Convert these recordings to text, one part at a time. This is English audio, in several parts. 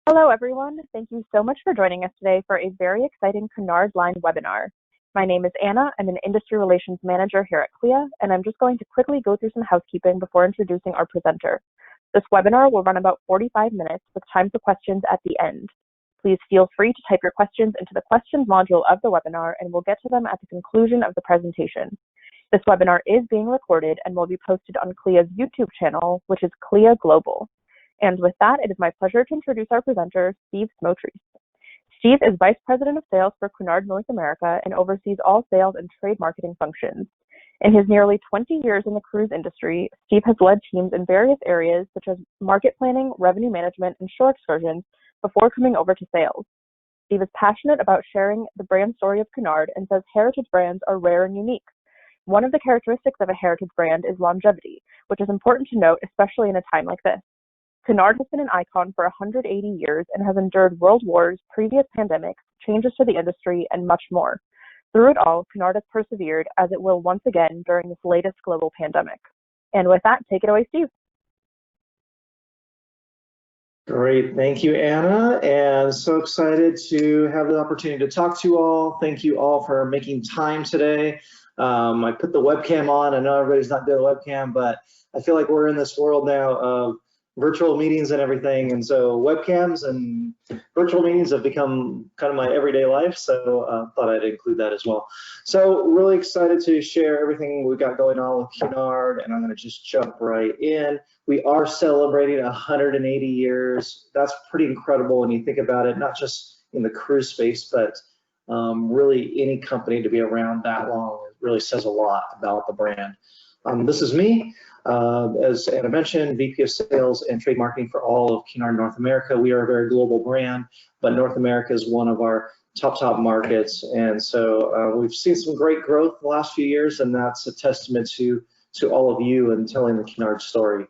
Hello, everyone. Thank you so much for joining us today for a very exciting Cunard Line webinar. My name is Anna. I'm an Industry Relations Manager here at CLIA, and I'm just going to quickly go through some housekeeping before introducing our presenter. This webinar will run about 45 minutes with time for questions at the end. Please feel free to type your questions into the questions module of the webinar, and we'll get to them at the conclusion of the presentation. This webinar is being recorded and will be posted on CLIA's YouTube channel, which is CLIA Global. And with that, it is my pleasure to introduce our presenter, Steve Smotrys. Steve is Vice President of Sales for Cunard North America and oversees all sales and trade marketing functions. In his nearly 20 years in the cruise industry, Steve has led teams in various areas such as market planning, revenue management, and shore excursions before coming over to sales. Steve is passionate about sharing the brand story of Cunard and says heritage brands are rare and unique. One of the characteristics of a heritage brand is longevity, which is important to note, especially in a time like this. Cunard has been an icon for 180 years and has endured world wars, previous pandemics, changes to the industry, and much more. Through it all, Cunard has persevered, as it will once again during this latest global pandemic. And with that, take it away, Steve. Great, thank you, Anna, and so excited to have the opportunity to talk to you all. Thank you all for making time today. I put the webcam on. I know everybody's not doing a webcam, but I feel like we're in this world now of virtual meetings and everything, and so webcams and virtual meetings have become kind of my everyday life, so thought I'd include that as well. So really excited to share everything we've got going on with Cunard, and I'm going to just jump right in. We are celebrating 180 years. That's pretty incredible when you think about it, not just in the cruise space, but really any company to be around that long. It really says a lot about the brand. This is me. As Anna mentioned, VP of Sales and Trade Marketing for all of Cunard North America. We are a very global brand, but North America is one of our top markets. And so we've seen some great growth the last few years, and that's a testament to all of you and telling the Cunard story.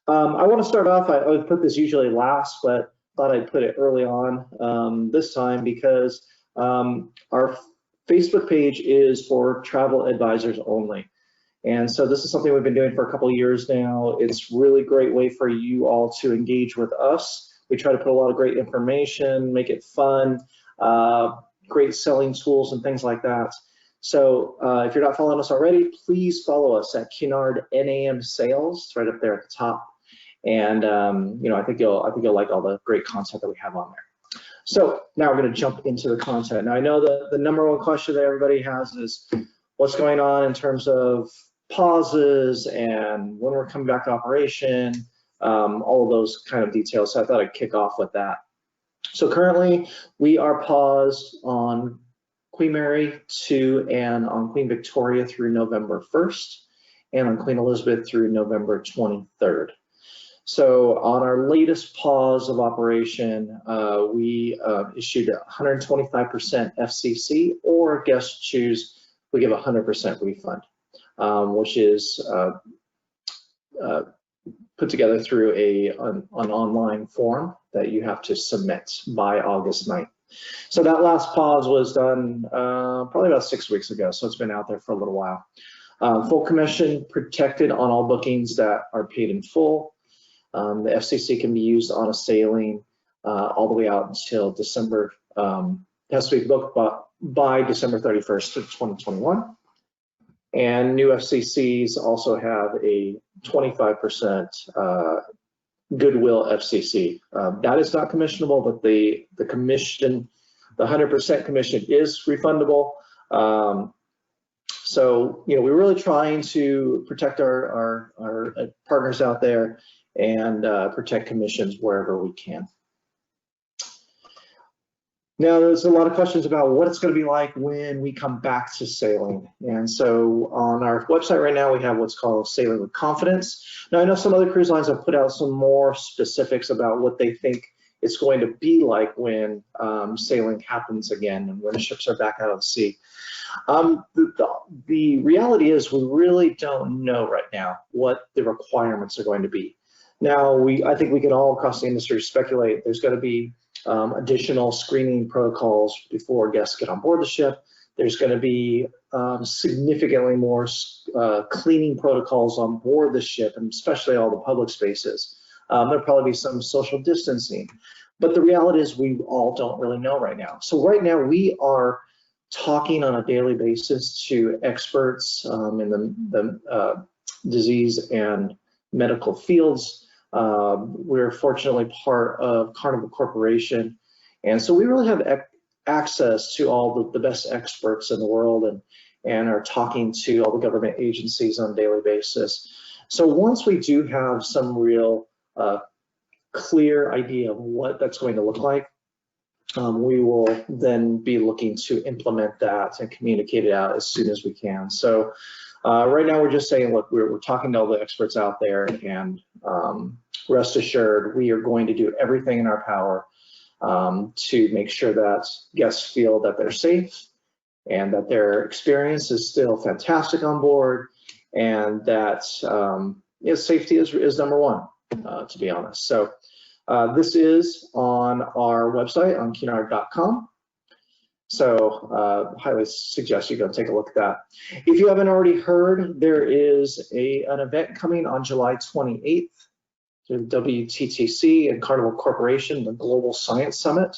I want to start off, I would put this usually last, but thought I'd put it early on this time because our Facebook page is for travel advisors only. And so this is something we've been doing for a couple of years now. It's really great way for you all to engage with us. We try to put a lot of great information, make it fun, great selling tools and things like that. So if you're not following us already, please follow us at Cunard NAM Sales. It's right up there at the top. And you know, I think you'll like all the great content that we have on there. So now we're going to jump into the content. Now I know the number one question that everybody has is what's going on in terms of pauses and when we're coming back to operation, all of those kind of details. So I thought I'd kick off with that. So currently we are paused on Queen Mary 2 and on Queen Victoria through November 1st and on Queen Elizabeth through November 23rd. So on our latest pause of operation, we issued 125% FCC, or guests choose, we give 100% refund. Which is put together through an online form that you have to submit by August 9th. So that last pause was done probably about 6 weeks ago, so it's been out there for a little while. Full commission protected on all bookings that are paid in full. The FCC can be used on a sailing all the way out until December, has to be booked by December 31st of 2021. And new FCCs also have a 25% goodwill FCC. That is not commissionable, but the commission, the 100% commission is refundable. So, you know, we're really trying to protect our partners out there and protect commissions wherever we can. Now, there's a lot of questions about what it's going to be like when we come back to sailing. And so on our website right now, we have what's called Sailing with Confidence. Now, I know some other cruise lines have put out some more specifics about what they think it's going to be like when sailing happens again and when the ships are back out of the sea. The reality is we really don't know right now what the requirements are going to be. Now, I think we can all across the industry speculate there's going to be additional screening protocols before guests get on board the ship. There's going to be significantly more cleaning protocols on board the ship, and especially all the public spaces. There'll probably be some social distancing. But the reality is we all don't really know right now. So right now we are talking on a daily basis to experts in the disease and medical fields. We're fortunately part of Carnival Corporation. And so we really have access to all the best experts in the world and are talking to all the government agencies on a daily basis. So once we do have some real clear idea of what that's going to look like, we will then be looking to implement that and communicate it out as soon as we can. So right now we're just saying, look, we're talking to all the experts out there, and rest assured, we are going to do everything in our power to make sure that guests feel that they're safe and that their experience is still fantastic on board, and that safety is number one, to be honest. So this is on our website on Cunard.com. So highly suggest you go take a look at that. If you haven't already heard, there is an event coming on July 28th through WTTC and Carnival Corporation, the Global Science Summit.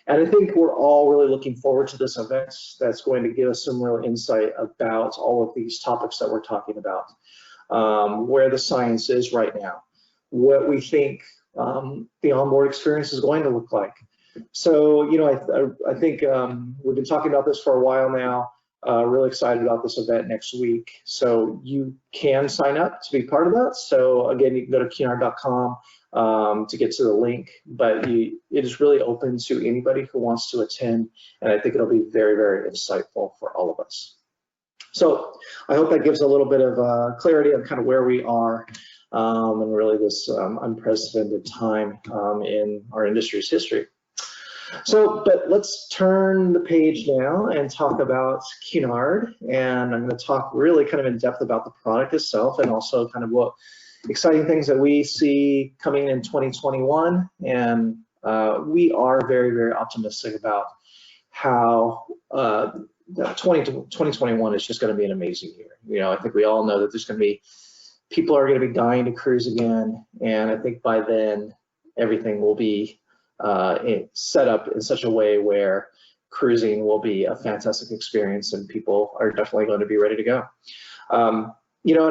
And I think we're all really looking forward to this event that's going to give us some real insight about all of these topics that we're talking about, where the science is right now, what we think the onboard experience is going to look like. So, I think we've been talking about this for a while now. Really excited about this event next week. So you can sign up to be part of that. So again, you can go to Cunard.com to get to the link, but it is really open to anybody who wants to attend. And I think it'll be very, very insightful for all of us. So I hope that gives a little bit of clarity on kind of where we are and really this unprecedented time in our industry's history. So, but let's turn the page now and talk about Cunard. And I'm going to talk really kind of in depth about the product itself and also kind of what exciting things that we see coming in 2021. And we are very, very optimistic about how 2021 is just going to be an amazing year. I think we all know that there's going to be people are going to be dying to cruise again, and I think by then everything will be set up in such a way where cruising will be a fantastic experience, and people are definitely going to be ready to go. And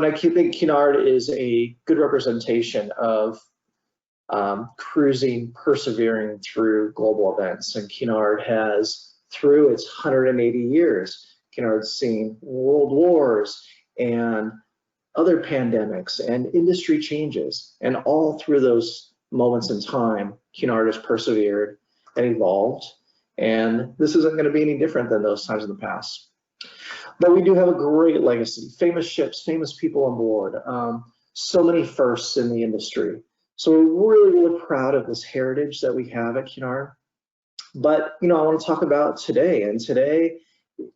I think Cunard is a good representation of cruising persevering through global events, and Cunard has, through its 180 years, Cunard's seen world wars and other pandemics and industry changes, and all through those moments in time, Cunard has persevered and evolved, and this isn't going to be any different than those times in the past. But we do have a great legacy, famous ships, famous people on board, so many firsts in the industry. So we're really, really proud of this heritage that we have at Cunard. But I want to talk about today, and today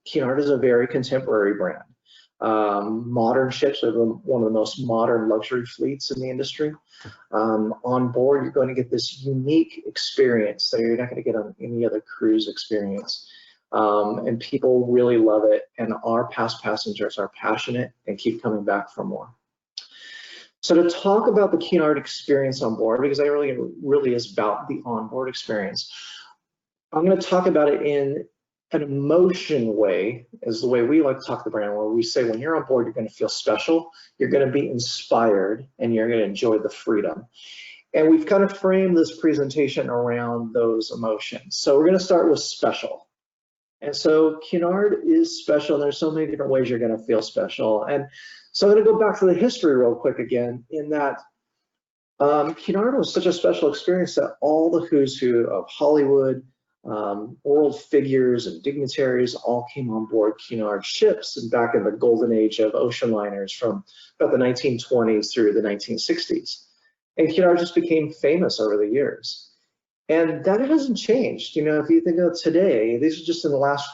Cunard is a very contemporary brand. Modern ships are one of the most modern luxury fleets in the industry. On board, you're going to get this unique experience that you're not going to get on any other cruise experience. And people really love it, and our past passengers are passionate and keep coming back for more. So to talk about the Cunard experience on board, because it really is about the onboard experience, I'm going to talk about it in an emotion way, is the way we like to talk the brand, where we say when you're on board, you're going to feel special, you're going to be inspired, and you're going to enjoy the freedom. And we've kind of framed this presentation around those emotions. So we're going to start with special. And so Cunard is special, and there's so many different ways you're going to feel special. And so I'm going to go back to the history real quick again, in that Cunard was such a special experience that all the who's who of Hollywood, world figures and dignitaries all came on board Cunard ships, and back in the golden age of ocean liners from about the 1920s through the 1960s. And Cunard just became famous over the years. And that hasn't changed. If you think of today, these are just in the last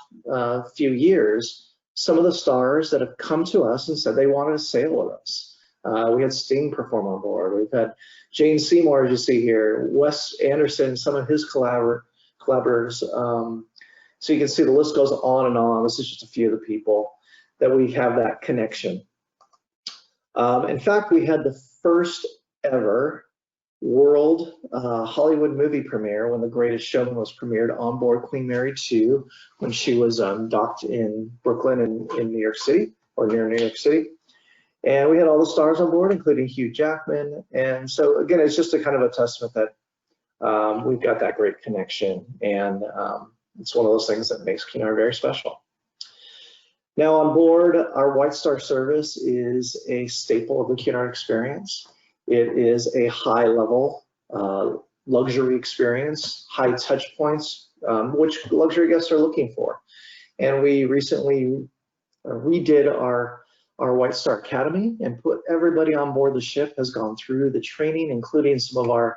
few years, some of the stars that have come to us and said they wanted to sail with us. We had Sting perform on board. We've had Jane Seymour, as you see here, Wes Anderson, some of his collaborators. So you can see the list goes on and on. This is just a few of the people that we have that connection. In fact, we had the first ever world Hollywood movie premiere when The Greatest Showman was premiered on board Queen Mary II when she was docked in Brooklyn in New York City, or near New York City. And we had all the stars on board, including Hugh Jackman. And so again, it's just a kind of a testament that we've got that great connection, and it's one of those things that makes Cunard very special. Now on board, our White Star service is a staple of the Cunard experience. It is a high level luxury experience, high touch points, which luxury guests are looking for. And we recently redid our White Star Academy and put everybody on board the ship has gone through the training, including some of our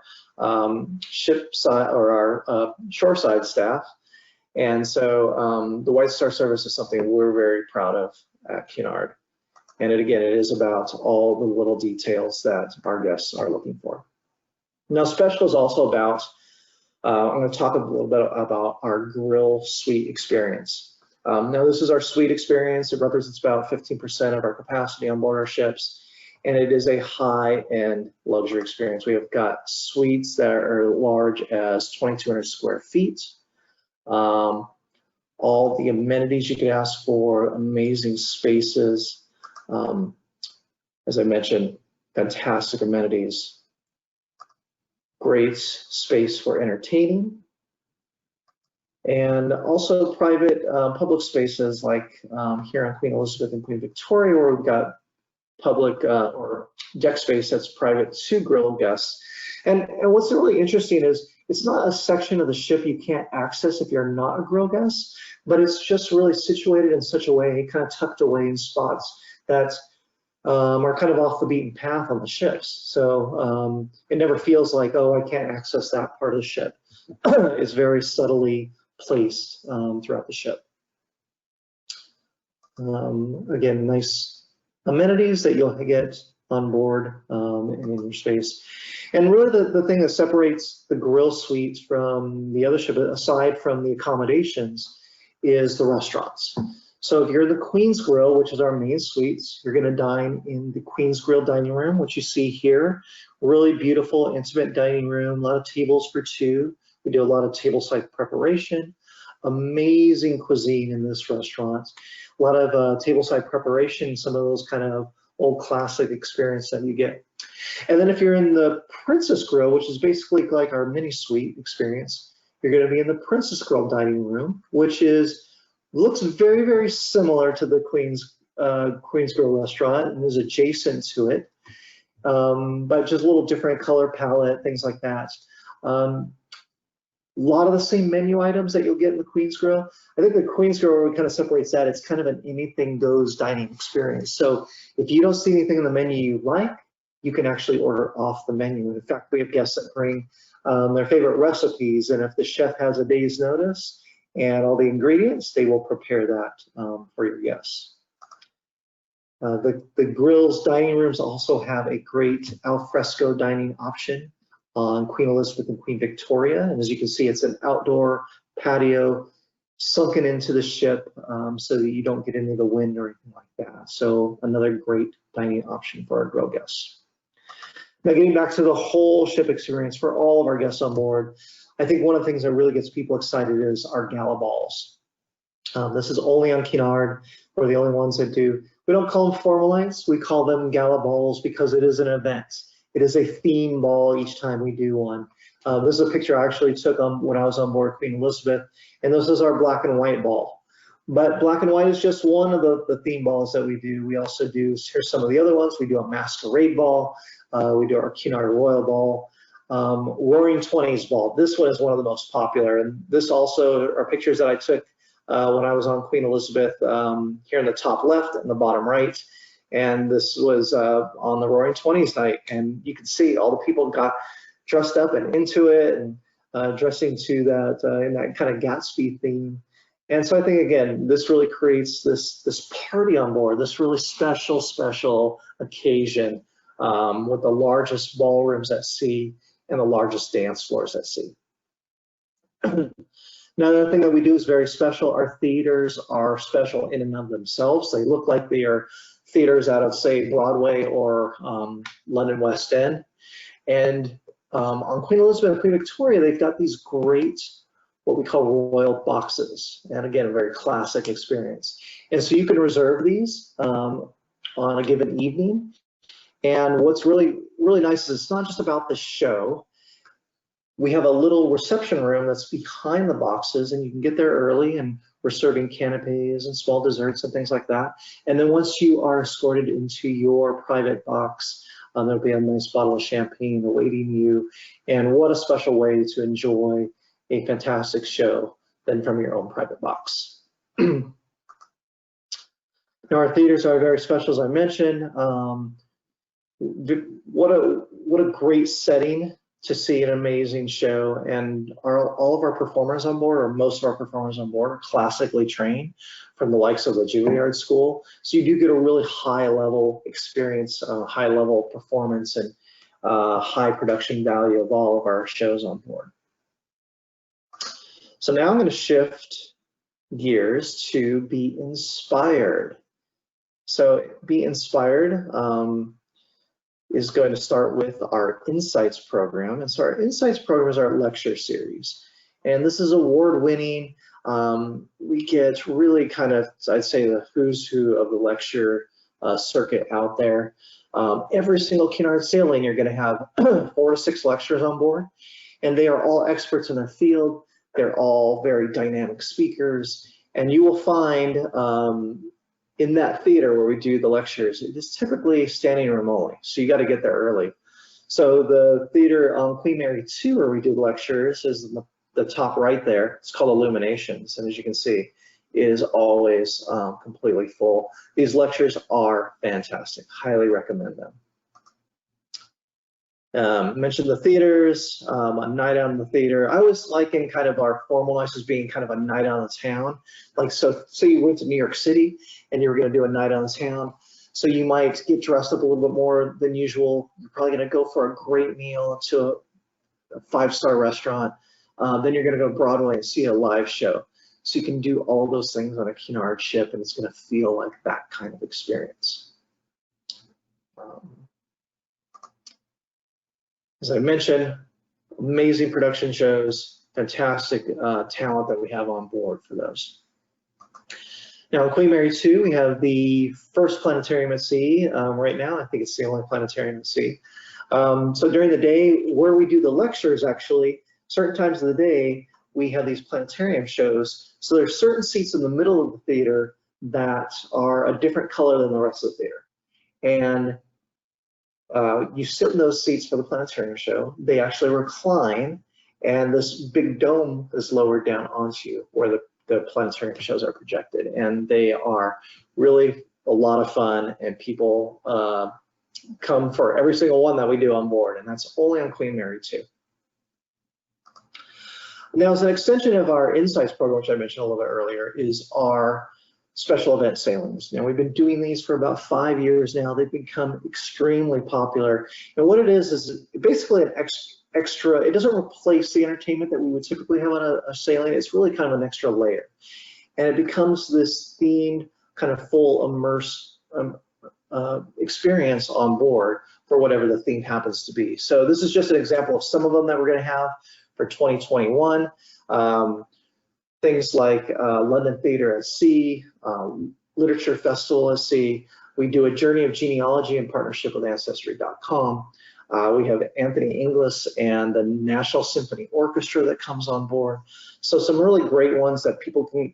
ship side or our shoreside staff. And so the White Star service is something we're very proud of at Cunard. And again, it is about all the little details that our guests are looking for. Now, special is also about, I'm going to talk a little bit about our grill suite experience. Now, this is our suite experience. It represents about 15% of our capacity on board our ships, and it is a high-end luxury experience. We have got suites that are large as 2,200 square feet. All the amenities you could ask for, amazing spaces. As I mentioned, fantastic amenities, great space for entertaining, and also private public spaces like here on Queen Elizabeth and Queen Victoria, where we've got public or deck space that's private to grill guests. And what's really interesting is it's not a section of the ship you can't access if you're not a grill guest, but it's just really situated in such a way, kind of tucked away in spots that are kind of off the beaten path on the ships. So it never feels like, oh, I can't access that part of the ship. It's very subtly placed throughout the ship. Again, nice amenities that you'll get on board and in your space. And really the thing that separates the grill suite from the other ship, aside from the accommodations, is the restaurants. So if you're in the Queen's Grill, which is our main suites, you're going to dine in the Queen's Grill dining room, which you see here. Really beautiful, intimate dining room, a lot of tables for two. We do a lot of tableside preparation, amazing cuisine in this restaurant, a lot of tableside preparation, some of those kind of old classic experience that you get. And then if you're in the Princess Grill, which is basically like our mini suite experience, you're going to be in the Princess Grill dining room, which looks very, very similar to the Queen's Grill restaurant and is adjacent to it, but just a little different color palette, things like that. A lot of the same menu items that you'll get in the Queen's Grill. I think the Queen's Grill kind of separates that. It's kind of an anything goes dining experience. So if you don't see anything in the menu you like, you can actually order off the menu. In fact, we have guests that bring their favorite recipes, and if the chef has a day's notice and all the ingredients, they will prepare that for your guests. The grill's dining rooms also have a great al fresco dining option on Queen Elizabeth and Queen Victoria. And as you can see, it's an outdoor patio sunken into the ship so that you don't get into the wind or anything like that. So another great dining option for our grill guests. Now getting back to the whole ship experience for all of our guests on board, I think one of the things that really gets people excited is our gala balls. This is only on Cunard. We're the only ones that do. We don't call them formal nights. We call them gala balls because it is an event. It is a theme ball each time we do one. This is a picture I actually took when I was on board Queen Elizabeth, and this is our black and white ball. But black and white is just one of the theme balls that we do. We also do, here's some of the other ones. We do a masquerade ball. We do our Cunard Royal Ball. Roaring 20s ball. This one is one of the most popular. And this also are pictures that I took when I was on Queen Elizabeth here in the top left and the bottom right. And this was on the Roaring 20s night. And you can see all the people got dressed up and into it and dressing to that in that kind of Gatsby theme. And so I think, again, this really creates this party on board, this really special occasion with the largest ballrooms at sea and the largest dance floors at sea. Now, another thing that we do is very special. Our theaters are special in and of themselves. They look like they are theaters out of, say, Broadway or London West End. And on Queen Elizabeth and Queen Victoria, they've got these great, what we call royal boxes. And again, a very classic experience. And so you can reserve these on a given evening. And what's really, really nice is it's not just about the show. We have a little reception room that's behind the boxes, and you can get there early, and we're serving canapes and small desserts and things like that. And then once you are escorted into your private box, there'll be a nice bottle of champagne awaiting you. And what a special way to enjoy a fantastic show than from your own private box. Now, our theaters are very special, as I mentioned. What a great setting to see an amazing show. And all of our performers on board, or most of our performers on board, are classically trained from the likes of the Juilliard School. So you do get a really high level experience, high level performance, and high production value of all of our shows on board. So now I'm going to shift gears to Be Inspired. So Be Inspired is going to start with our Insights program. And so our Insights program is our lecture series. And this is award-winning. We get really kind of, I'd say, the who's who of the lecture circuit out there. Every single Cunard sailing, you're going to have 4 to 6 lecturers on board, and they are all experts in their field. They're all very dynamic speakers, and you will find in that theater where we do the lectures, it is typically standing room only, so you got to get there early. So the theater on Queen Mary 2 where we do lectures is the top right there. It's called Illuminations, and as you can see, it is always completely full. These lectures are fantastic. Highly recommend them. Mentioned the theaters, a night out in the theater. I always liken kind of our formal nights as being kind of a night out in town. Like, so say you went to New York City and you were going to do a night out in town. So you might get dressed up a little bit more than usual. You're probably going to go for a great meal to a 5-star restaurant. Then you're going to go to Broadway and see a live show. So you can do all those things on a Cunard ship, and it's going to feel like that kind of experience. As I mentioned, amazing production shows, fantastic talent that we have on board for those. Now, in Queen Mary 2, we have the first planetarium at sea right now. I think it's the only planetarium at sea. So during the day, where we do the lectures, actually, certain times of the day, we have these planetarium shows. So there's certain seats in the middle of the theater that are a different color than the rest of the theater. And you sit in those seats for the planetarium show. They actually recline, and this big dome is lowered down onto you where the planetarium shows are projected. And they are really a lot of fun, and people come for every single one that we do on board, and that's only on Queen Mary 2. Now, as an extension of our Insights program, which I mentioned a little bit earlier, is our special event sailings. Now, we've been doing these for about 5 years now. They've become extremely popular. And what it is basically an extra, it doesn't replace the entertainment that we would typically have on a sailing. It's really kind of an extra layer. And it becomes this themed, kind of full immerse experience on board for whatever the theme happens to be. So this is just an example of some of them that we're going to have for 2021. Things like London Theatre at Sea, Literature Festival at Sea. We do a Journey of Genealogy in partnership with Ancestry.com. We have Anthony Inglis and the National Symphony Orchestra that comes on board. So some really great ones that people can,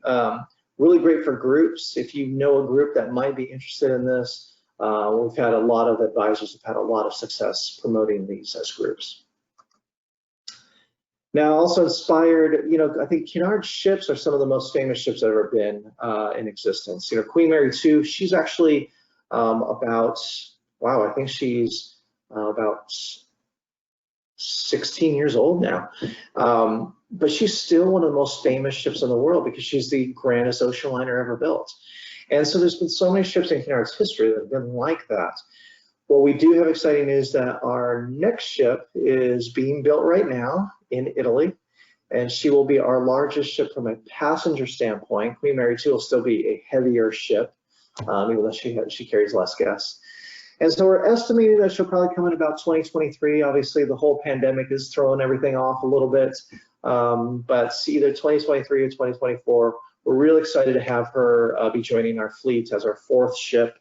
really great for groups. If you know a group that might be interested in this, we've had a lot of advisors have had a lot of success promoting these as groups. Now, also inspired, I think Cunard ships are some of the most famous ships that have ever been in existence. Queen Mary 2, she's actually about, wow, I think she's about 16 years old now. But she's still one of the most famous ships in the world because she's the grandest ocean liner ever built. And so there's been so many ships in Cunard's history that have been like that. What we do have exciting news that our next ship is being built right now in Italy, and she will be our largest ship from a passenger standpoint. Queen Mary 2 will still be a heavier ship, even though she carries less guests. And so we're estimating that she'll probably come in about 2023. Obviously, the whole pandemic is throwing everything off a little bit, but either 2023 or 2024. We're really excited to have her be joining our fleet as our 4th ship.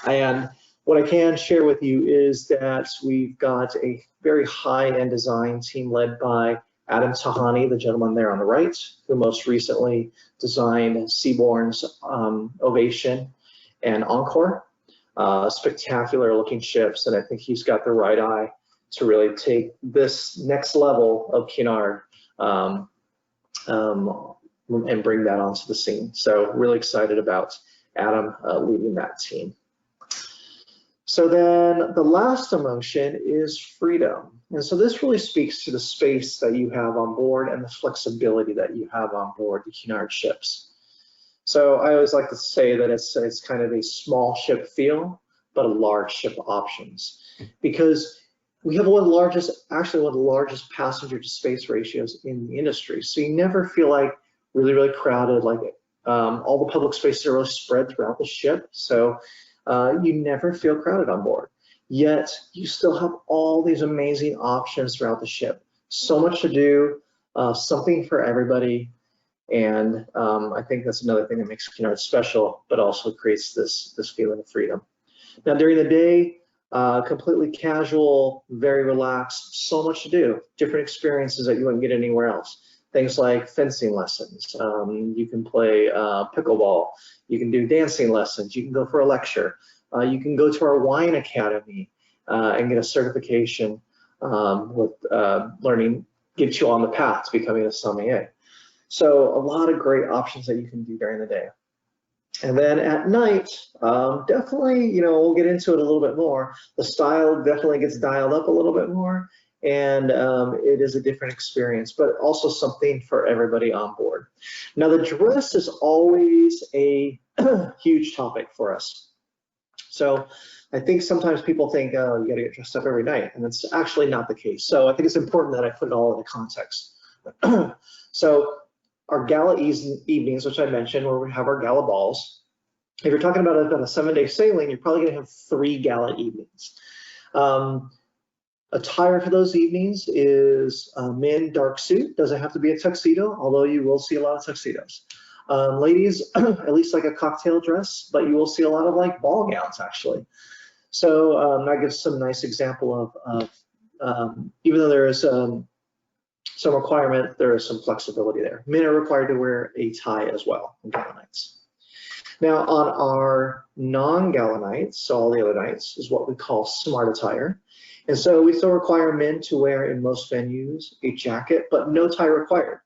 And what I can share with you is that we've got a very high-end design team led by Adam Tahani, the gentleman there on the right, who most recently designed Seabourn's Ovation and Encore. Spectacular looking ships, and I think he's got the right eye to really take this next level of Cunard and bring that onto the scene. So really excited about Adam leading that team. So then the last emotion is freedom. And so this really speaks to the space that you have on board and the flexibility that you have on board the Cunard ships. So I always like to say that it's kind of a small ship feel, but a large ship options, because we have one of the largest passenger to space ratios in the industry. So you never feel like really crowded, like all the public spaces are really spread throughout the ship. So you never feel crowded on board, yet you still have all these amazing options throughout the ship. So much to do, something for everybody. And I think that's another thing that makes Cunard special, but also creates this feeling of freedom. Now during the day, completely casual, very relaxed, so much to do, different experiences that you wouldn't get anywhere else. Things like fencing lessons, you can play pickleball, you can do dancing lessons, you can go for a lecture, you can go to our wine academy and get a certification with learning, get you on the path to becoming a sommelier. So a lot of great options that you can do during the day. And then at night, definitely, we'll get into it a little bit more. The style definitely gets dialed up a little bit more, and it is a different experience, but also something for everybody on board. Now the dress is always a huge topic for us. So I think sometimes people think, oh, you gotta get dressed up every night, and it's actually not the case. So I think it's important that I put it all into context. So our gala evenings, which I mentioned, where we have our gala balls. If you're talking about a 7-day sailing, you're probably gonna have 3 gala evenings. Attire for those evenings is men dark suit. Doesn't have to be a tuxedo, although you will see a lot of tuxedos. Ladies, at least like a cocktail dress, but you will see a lot of like ball gowns actually. So that gives some nice example of even though there is some requirement, there is some flexibility there. Men are required to wear a tie as well on gala nights. Now on our non-gala nights, so all the other nights, is what we call smart attire. And so we still require men to wear in most venues a jacket, but no tie required.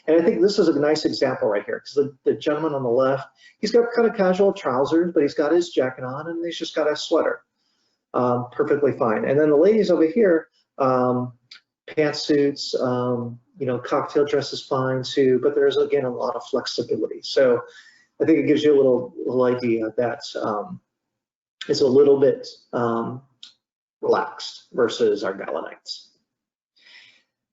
And I think this is a nice example right here, because the gentleman on the left, he's got kind of casual trousers, but he's got his jacket on and he's just got a sweater. Perfectly fine. And then the ladies over here, pantsuits, cocktail dress is fine too, but there's again a lot of flexibility. So I think it gives you a little idea that it's a little bit relaxed versus our gala nights.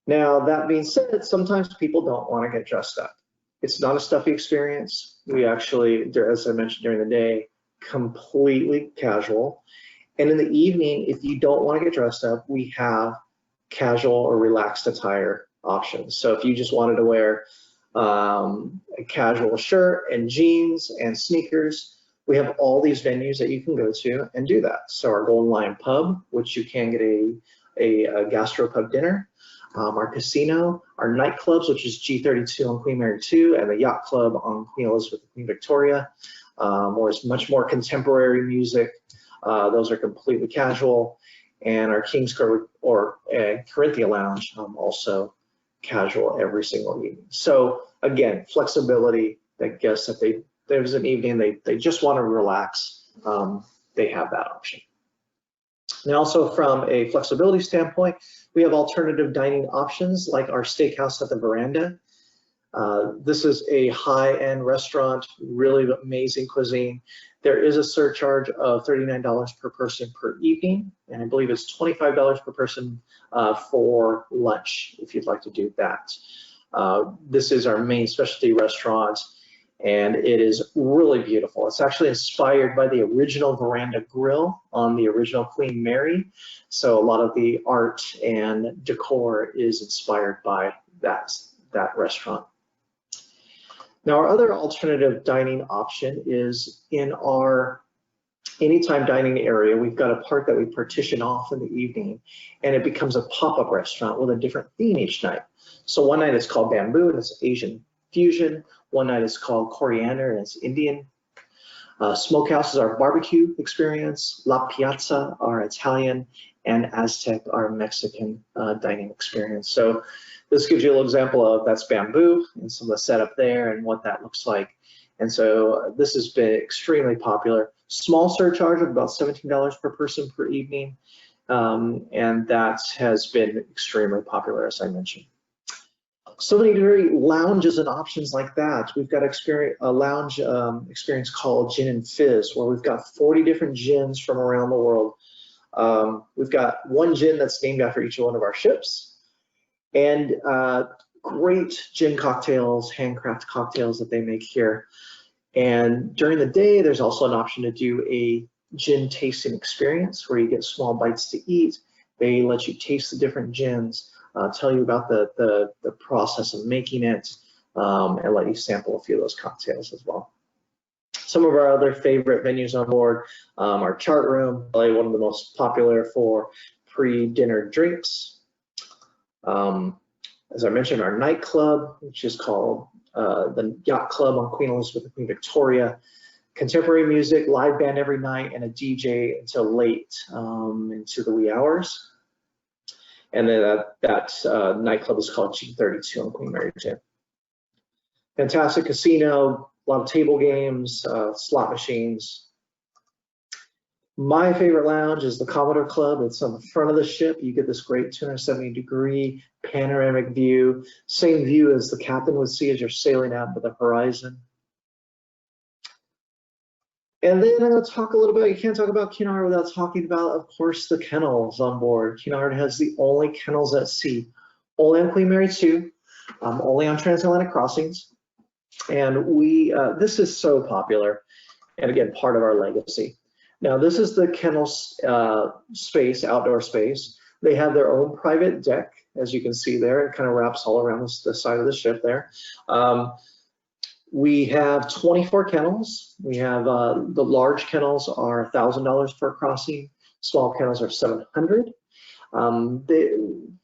Now that being said, sometimes people don't want to get dressed up. It's not a stuffy experience. We actually, as I mentioned during the day, completely casual. And in the evening, if you don't want to get dressed up, we have casual or relaxed attire options. So if you just wanted to wear a casual shirt and jeans and sneakers, we have all these venues that you can go to and do that. So our Golden Lion Pub, which you can get a gastro pub dinner, our casino, our nightclubs, which is G32 on Queen Mary 2, and the Yacht Club on Queen Elizabeth and Queen Victoria, or it's much more contemporary music. Those are completely casual. And our King's Court or Corinthia Lounge, also casual every single evening. So again, flexibility that guests, if there's an evening they just want to relax, they have that option. And also from a flexibility standpoint, we have alternative dining options like our steakhouse at the veranda. This is a high-end restaurant, really amazing cuisine. There is a surcharge of $39 per person per evening, and I believe it's $25 per person for lunch if you'd like to do that. This is our main specialty restaurant, and it is really beautiful. It's actually inspired by the original veranda grill on the original Queen Mary. So a lot of the art and decor is inspired by that restaurant. Now, our other alternative dining option is in our anytime dining area. We've got a part that we partition off in the evening, and it becomes a pop-up restaurant with a different theme each night. So one night it's called Bamboo, and it's Asian fusion. One night it's called Coriander, and it's Indian. Smokehouse is our barbecue experience. La Piazza, our Italian, and Aztec, our Mexican dining experience. So this gives you a little example of that's Bamboo and some of the setup there and what that looks like. And so this has been extremely popular. Small surcharge of about $17 per person per evening, and that has been extremely popular, as I mentioned. So many great lounges and options like that. We've got a lounge experience called Gin and Fizz, where we've got 40 different gins from around the world. We've got one gin that's named after each one of our ships, and great gin cocktails, handcrafted cocktails that they make here. And during the day, there's also an option to do a gin tasting experience where you get small bites to eat. They let you taste the different gins, tell you about the process of making it, and let you sample a few of those cocktails as well. Some of our other favorite venues on board, our chart room, probably one of the most popular for pre-dinner drinks. As I mentioned, our nightclub, which is called the Yacht Club on Queen Elizabeth and Queen Victoria. Contemporary music, live band every night, and a DJ until late into the wee hours. And then that nightclub is called G32 on Queen Mary 2. Fantastic casino, a lot of table games, slot machines. My favorite lounge is the Commodore Club. It's on the front of the ship. You get this great 270-degree panoramic view, same view as the captain would see as you're sailing out into the horizon. And then I'm going to talk a little bit, you can't talk about Cunard without talking about, of course, the kennels on board. Cunard has the only kennels at sea, only on Queen Mary 2, only on transatlantic crossings. And this is so popular, and again, part of our legacy. Now, this is the kennel space, outdoor space. They have their own private deck, as you can see there. It kind of wraps all around the side of the ship there. We have 24 kennels. We have the large kennels are $1,000 per crossing. Small kennels are $700.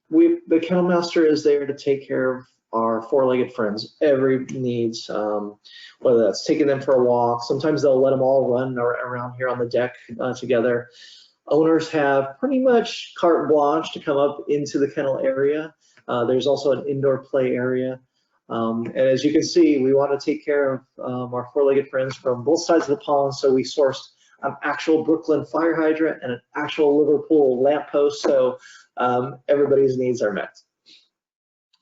The kennel master is there to take care of our four-legged friends, every needs, whether that's taking them for a walk. Sometimes they'll let them all run around here on the deck together. Owners have pretty much carte blanche to come up into the kennel area. There's also an indoor play area. And as you can see, we want to take care of our four-legged friends from both sides of the pond, so we sourced an actual Brooklyn fire hydrant and an actual Liverpool lamppost, so everybody's needs are met.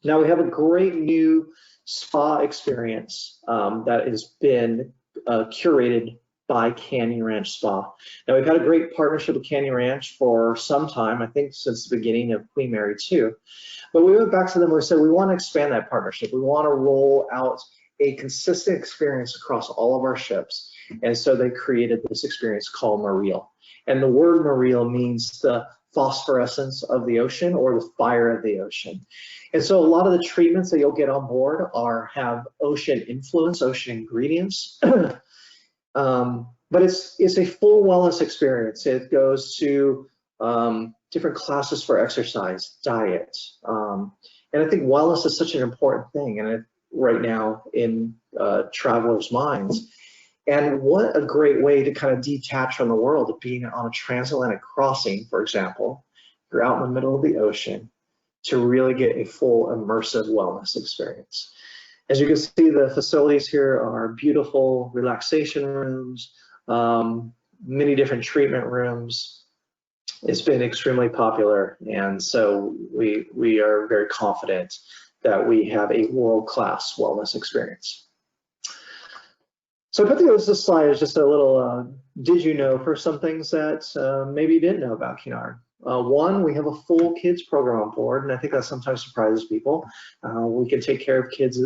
Now we have a great new spa experience that has been curated by Canyon Ranch Spa. Now we've had a great partnership with Canyon Ranch for some time, I think since the beginning of Queen Mary 2. But we went back to them and we said we want to expand that partnership. We want to roll out a consistent experience across all of our ships. And so they created this experience called Mareel. And the word Mareel means the phosphorescence of the ocean or the fire of the ocean. And so a lot of the treatments that you'll get on board have ocean influence, ocean ingredients. But it's a full wellness experience. It goes to different classes for exercise, diet. And I think wellness is such an important thing and right now in travelers' minds. And what a great way to kind of detach from the world of being on a transatlantic crossing, for example. You're out in the middle of the ocean to really get a full immersive wellness experience. As you can see, the facilities here are beautiful relaxation rooms, many different treatment rooms. It's been extremely popular, and so we are very confident that we have a world-class wellness experience. So I put together this slide as just a little did you know for some things that maybe you didn't know about Cunard. One, we have a full kids program on board, and I think that sometimes surprises people. We can take care of kids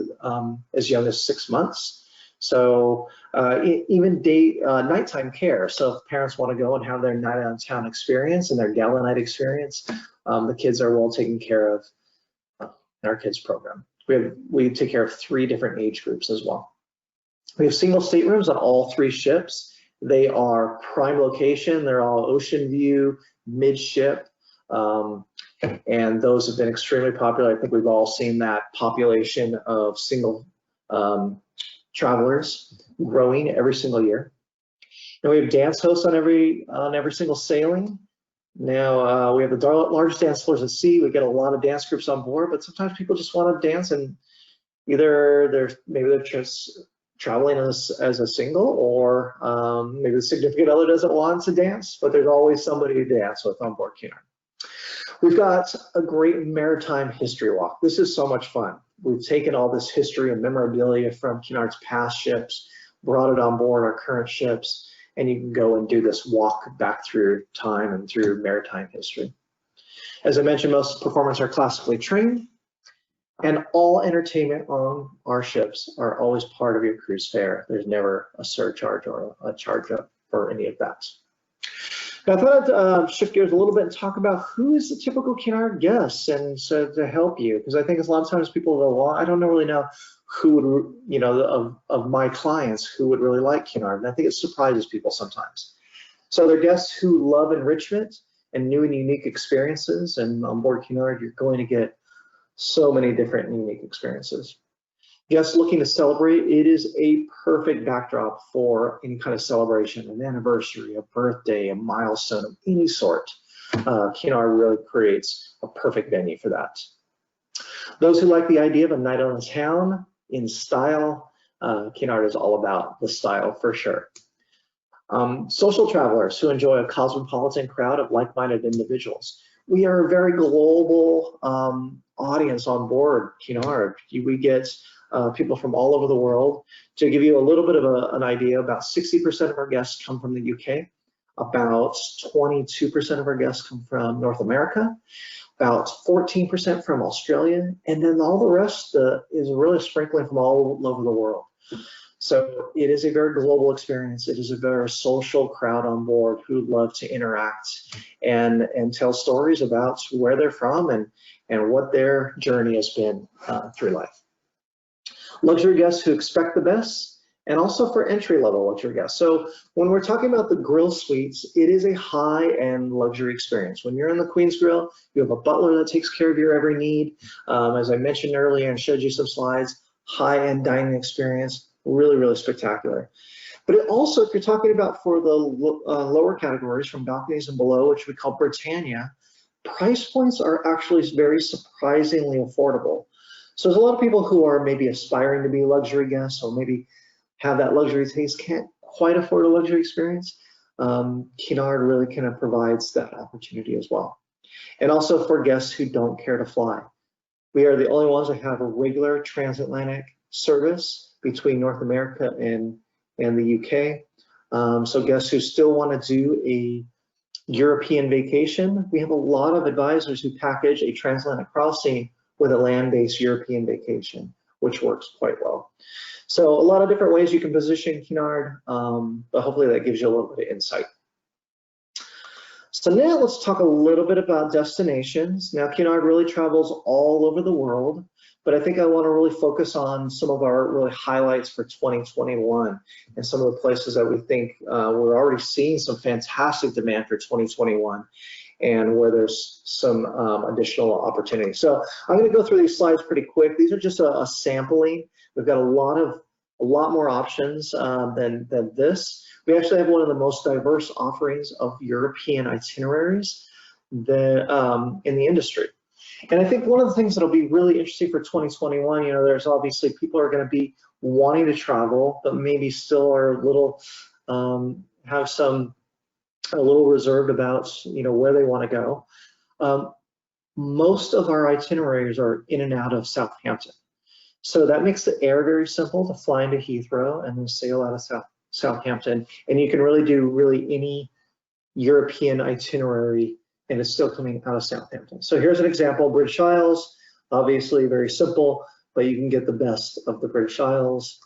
as young as 6 months. So even nighttime care. So if parents want to go and have their night out of town experience and their gala night experience, the kids are well taken care of in our kids program. We take care of 3 different age groups as well. We have single staterooms on all 3 ships. They are prime location. They're all ocean view, midship, and those have been extremely popular. I think we've all seen that population of single travelers growing every single year. And we have dance hosts on every single sailing. Now we have the largest dance floors at sea. We get a lot of dance groups on board, but sometimes people just want to dance, and either they're just traveling as a single, or maybe the significant other doesn't want to dance, but there's always somebody to dance with on board Cunard. We've got a great maritime history walk. This is so much fun. We've taken all this history and memorabilia from Cunard's past ships, brought it on board our current ships, and you can go and do this walk back through time and through maritime history. As I mentioned, most performers are classically trained, and all entertainment on our ships are always part of your cruise fare. There's never a surcharge or a charge up for any of that. Now, I thought I'd shift gears a little bit and talk about who is the typical Cunard guest, and so to help you, because I think a lot of times people go, well, I don't really know who would, you know, of my clients who would really like Cunard, and I think it surprises people sometimes. So they're guests who love enrichment and new and unique experiences, and on board Cunard, you're going to get so many different and unique experiences. Guests looking to celebrate, it is a perfect backdrop for any kind of celebration, an anniversary, a birthday, a milestone of any sort. Cunard really creates a perfect venue for that. Those who like the idea of a night on the town in style, Cunard is all about the style for sure. Social travelers who enjoy a cosmopolitan crowd of like-minded individuals. We are a very global audience on board Cunard. We get people from all over the world. To give you a little bit of an idea, about 60% of our guests come from the UK, about 22% of our guests come from North America, about 14% from Australia, and then all the rest is really sprinkling from all over the world. So it is a very global experience. It is a very social crowd on board who love to interact and tell stories about where they're from and what their journey has been through life. Luxury guests who expect the best, and also for entry-level luxury guests. So when we're talking about the grill suites, it is a high-end luxury experience. When you're in the Queen's Grill, you have a butler that takes care of your every need. As I mentioned earlier and showed you some slides, high-end dining experience, really, really spectacular. But it also, if you're talking about for the lower categories from balconies and below, which we call Britannia, price points are actually very surprisingly affordable. So there's a lot of people who are maybe aspiring to be luxury guests, or maybe have that luxury taste, can't quite afford a luxury experience. Cunard really kind of provides that opportunity as well. And also for guests who don't care to fly. We are the only ones that have a regular transatlantic service between North America and the UK. So guests who still want to do a European vacation, we have a lot of advisors who package a transatlantic crossing with a land-based European vacation, which works quite well. So a lot of different ways you can position Cunard, but hopefully that gives you a little bit of insight. So now let's talk a little bit about destinations. Now Cunard really travels all over the world, but I think I want to really focus on some of our really highlights for 2021 and some of the places that we think we're already seeing some fantastic demand for 2021 and where there's some additional opportunity. So I'm going to go through these slides pretty quick. These are just a sampling. We've got a lot more options than this. We actually have one of the most diverse offerings of European itineraries in the industry. And I think one of the things that'll be really interesting for 2021, you know, there's obviously people are going to be wanting to travel, but maybe still are a little, have a little reserved about, you know, where they want to go. Most of our itineraries are in and out of Southampton. So that makes the air very simple to fly into Heathrow and then sail out of Southampton. And you can really do any European itinerary and it's still coming out of Southampton. So here's an example, British Isles, obviously very simple, but you can get the best of the British Isles.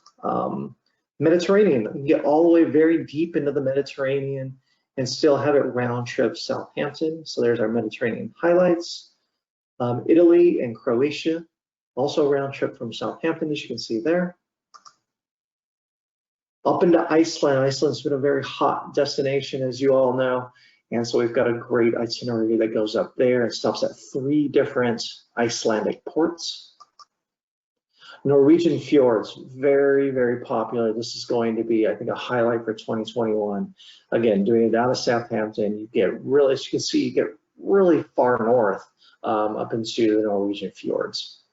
Mediterranean, you can get all the way very deep into the Mediterranean and still have it round trip Southampton. So there's our Mediterranean highlights. Italy and Croatia, also round trip from Southampton, as you can see there. Up into Iceland. Iceland's been a very hot destination, as you all know. And so we've got a great itinerary that goes up there and stops at 3 different Icelandic ports. Norwegian Fjords, very, very popular. This is going to be, I think, a highlight for 2021. Again, doing it out of Southampton, you get really, as you can see, you get really far north up into the Norwegian Fjords.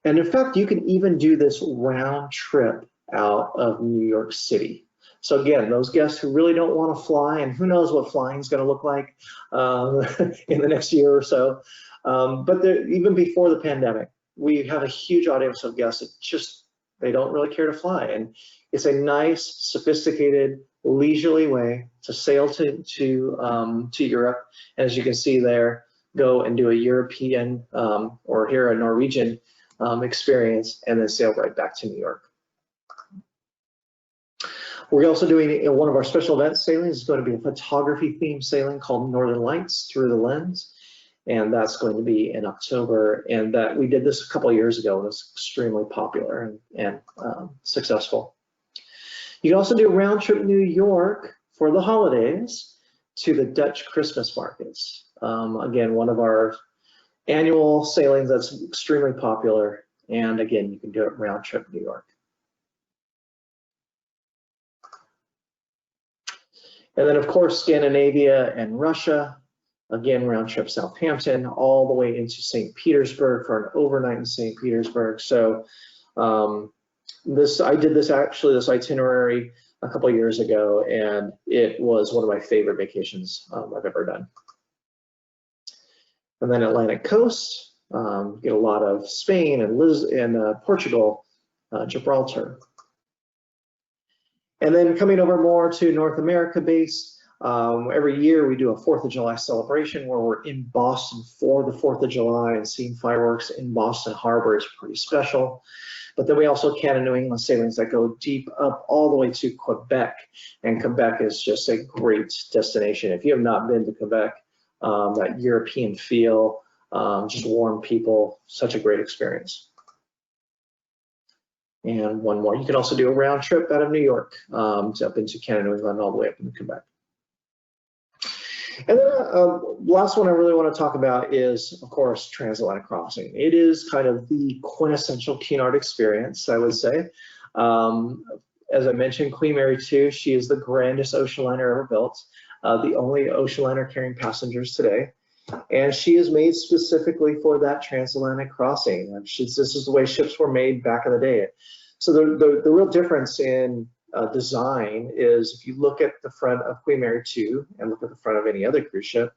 And in fact, you can even do this round trip out of New York City. So again, those guests who really don't want to fly, and who knows what flying is going to look like in the next year or so, but even before the pandemic, we have a huge audience of guests that just, they don't really care to fly. And it's a nice, sophisticated, leisurely way to sail to Europe. And as you can see there, go and do a European or here a Norwegian experience, and then sail right back to New York. We're also doing one of our special event sailings is going to be a photography themed sailing called Northern Lights Through the Lens. And that's going to be in October. And that we did this a couple of years ago. It was extremely popular and successful. You can also do a round trip New York for the holidays to the Dutch Christmas markets. Again, one of our annual sailings that's extremely popular. And again, you can do it round trip New York. And then, of course, Scandinavia and Russia, again, round trip Southampton, all the way into St. Petersburg for an overnight in St. Petersburg. So I did this itinerary a couple of years ago, and it was one of my favorite vacations I've ever done. And then Atlantic coast, get a lot of Spain and Portugal, Gibraltar. And then coming over more to North America base, every year we do a 4th of July celebration where we're in Boston for the 4th of July, and seeing fireworks in Boston Harbor is pretty special. But then we also Canada New England sailings that go deep up all the way to Quebec. And Quebec is just a great destination. If you have not been to Quebec, that European feel, just warm people, such a great experience. And one more, you can also do a round trip out of New York up into Canada, New England, all the way up into Quebec. And then last one I really want to talk about is, of course, transatlantic crossing. It is kind of the quintessential Cunard experience, I would say. As I mentioned, Queen Mary II, she is the grandest ocean liner ever built, the only ocean liner carrying passengers today. And she is made specifically for that transatlantic crossing. This is the way ships were made back in the day. So the real difference in design is, if you look at the front of Queen Mary II and look at the front of any other cruise ship,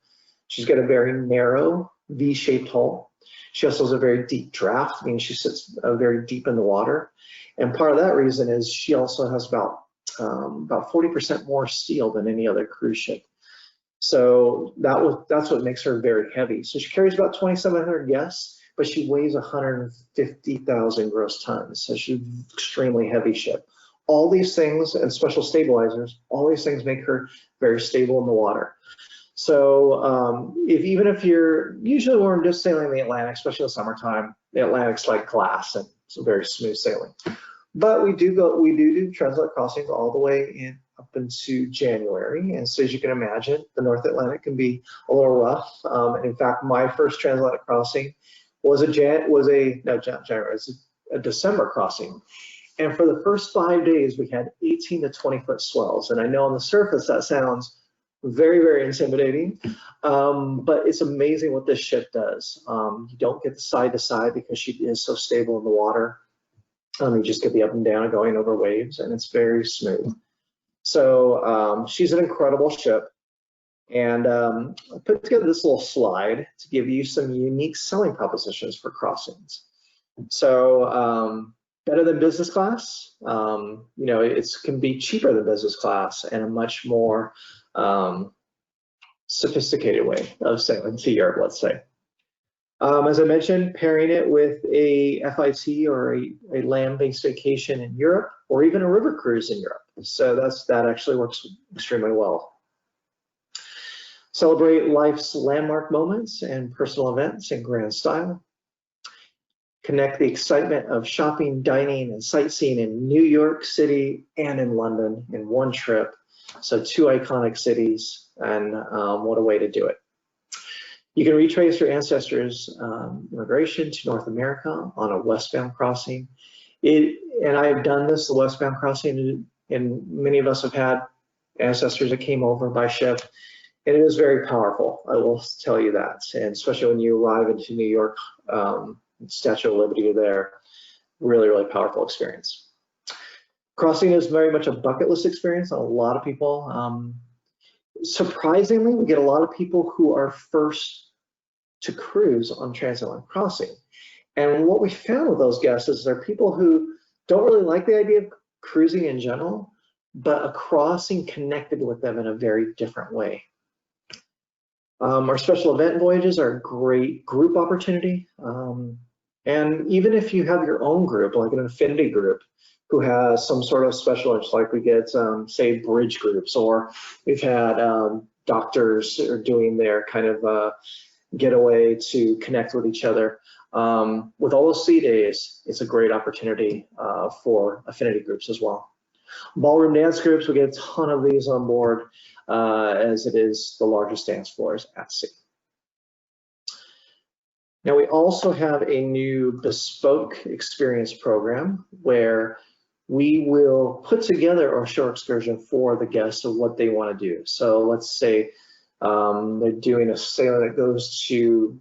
she's got a very narrow V-shaped hull. She also has a very deep draft, meaning she sits very deep in the water. And part of that reason is she also has about 40% more steel than any other cruise ship. So that's what makes her very heavy. So she carries about 2,700 guests, but she weighs 150,000 gross tons. So she's an extremely heavy ship. All these things and special stabilizers, all these things make her very stable in the water. So even if you're, usually when we're just sailing the Atlantic, especially in the summertime, the Atlantic's like glass and it's a very smooth sailing. But we do transatlantic crossings all the way in up into January. And so as you can imagine, the North Atlantic can be a little rough. In fact, my first transatlantic crossing was a December crossing. And for the first 5 days, we had 18 to 20 foot swells. And I know on the surface that sounds very, very intimidating, but it's amazing what this ship does. You don't get the side to side because she is so stable in the water. You just get the up and down going over waves, and it's very smooth. So she's an incredible ship. And I put together this little slide to give you some unique selling propositions for crossings. So better than business class, it can be cheaper than business class and a much more sophisticated way of sailing to Europe, let's say. As I mentioned, pairing it with a FIT or a land-based vacation in Europe, or even a river cruise in Europe. So that actually works extremely well. Celebrate life's landmark moments and personal events in grand style. Connect the excitement of shopping, dining, and sightseeing in New York City and in London in one trip. So 2 iconic cities, and what a way to do it. You can retrace your ancestors' immigration to North America on a westbound crossing. And I have done this, the westbound crossing, and many of us have had ancestors that came over by ship, and it is very powerful, I will tell you that. And especially when you arrive into New York, Statue of Liberty there, really, really powerful experience. Crossing is very much a bucket list experience on a lot of people. Surprisingly, we get a lot of people who are first to cruise on transatlantic crossing. And what we found with those guests is there are people who don't really like the idea of cruising in general, but a crossing connected with them in a very different way. Our special event voyages are a great group opportunity. And even if you have your own group, like an affinity group, who has some sort of special interest, like we get, say, bridge groups, or we've had doctors are doing their kind of getaway to connect with each other. With all those sea days, it's a great opportunity for affinity groups as well. Ballroom dance groups, we get a ton of these on board, as it is the largest dance floors at sea. Now, we also have a new bespoke experience program where we will put together a shore excursion for the guests of what they want to do. So let's say they're doing a sail that goes to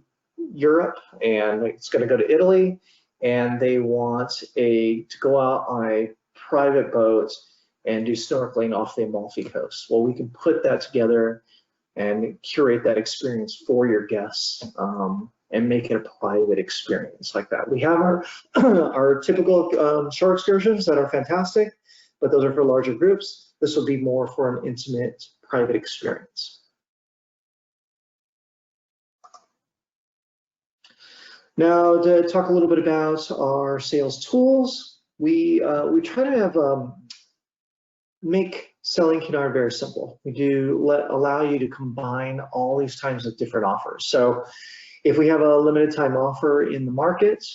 Europe and it's going to go to Italy, and they want to go out on a private boat and do snorkeling off the Amalfi Coast. Well, we can put that together and curate that experience for your guests, and make it a private experience like that. We have our typical shore excursions that are fantastic, but those are for larger groups. This will be more for an intimate, private experience. Now, to talk a little bit about our sales tools, we try to have make selling Cunard very simple. We do allow you to combine all these types of different offers. So if we have a limited time offer in the market,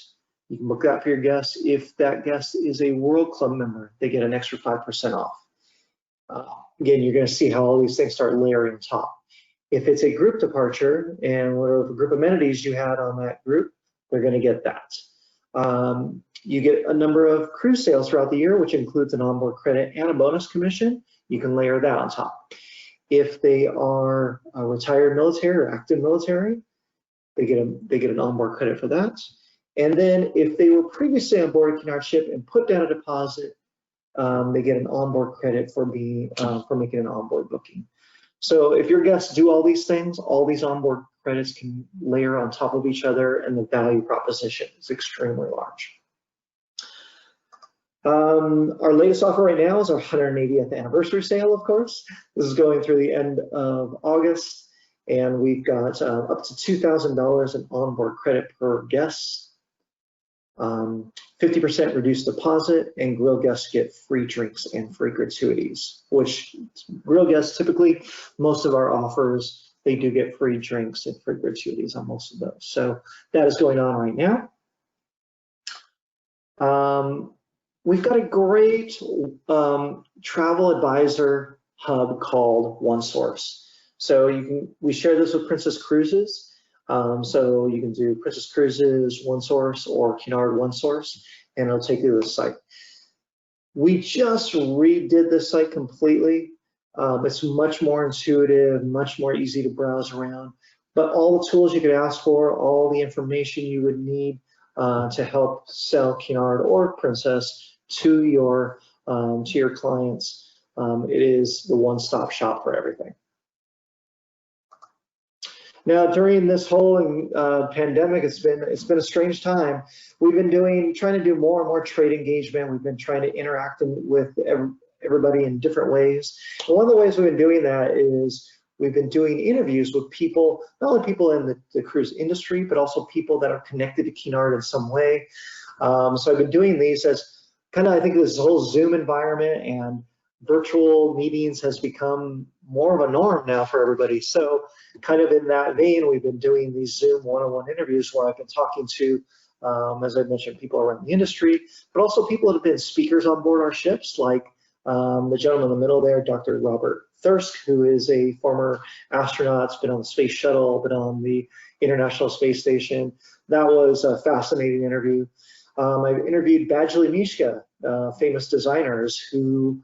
you can book that for your guests. If that guest is a World Club member, they get an extra 5% off. Again, you're going to see how all these things start layering on top. If it's a group departure and whatever group amenities you had on that group, they're going to get that. You get a number of cruise sales throughout the year, which includes an onboard credit and a bonus commission. You can layer that on top. If they are a retired military or active military, they get an onboard credit for that. And then if they were previously on board a Cunard ship and put down a deposit, they get an onboard credit for making an onboard booking. So if your guests do all these things, all these onboard credits can layer on top of each other, and the value proposition is extremely large. Our latest offer right now is our 180th anniversary sale, of course. This is going through the end of August, and we've got up to $2,000 in onboard credit per guest, 50% reduced deposit, and grill guests get free drinks and free gratuities, which grill guests typically, most of our offers, they do get free drinks and free gratuities on most of those. So that is going on right now. We've got a great travel advisor hub called OneSource. So we share this with Princess Cruises. So you can do Princess Cruises OneSource or Cunard OneSource, and it'll take you to the site. We just redid this site completely. It's much more intuitive, much more easy to browse around, but all the tools you could ask for, all the information you would need to help sell Cunard or Princess to your clients. It is the one-stop shop for everything. Now, during this whole pandemic, it's been a strange time. We've been trying to do more and more trade engagement. We've been trying to interact with everybody in different ways. And one of the ways we've been doing that is we've been doing interviews with people, not only people in the cruise industry, but also people that are connected to Cunard in some way. So I've been doing these as kind of, I think this whole Zoom environment and virtual meetings has become more of a norm now for everybody. So kind of in that vein, we've been doing these Zoom one-on-one interviews where I've been talking to, as I mentioned, people around the industry, but also people that have been speakers on board our ships, like the gentleman in the middle there, Dr. Robert Thirsk, who is a former astronaut, been on the space shuttle, been on the International Space Station. That was a fascinating interview. I've interviewed Badgley Mishka, famous designers who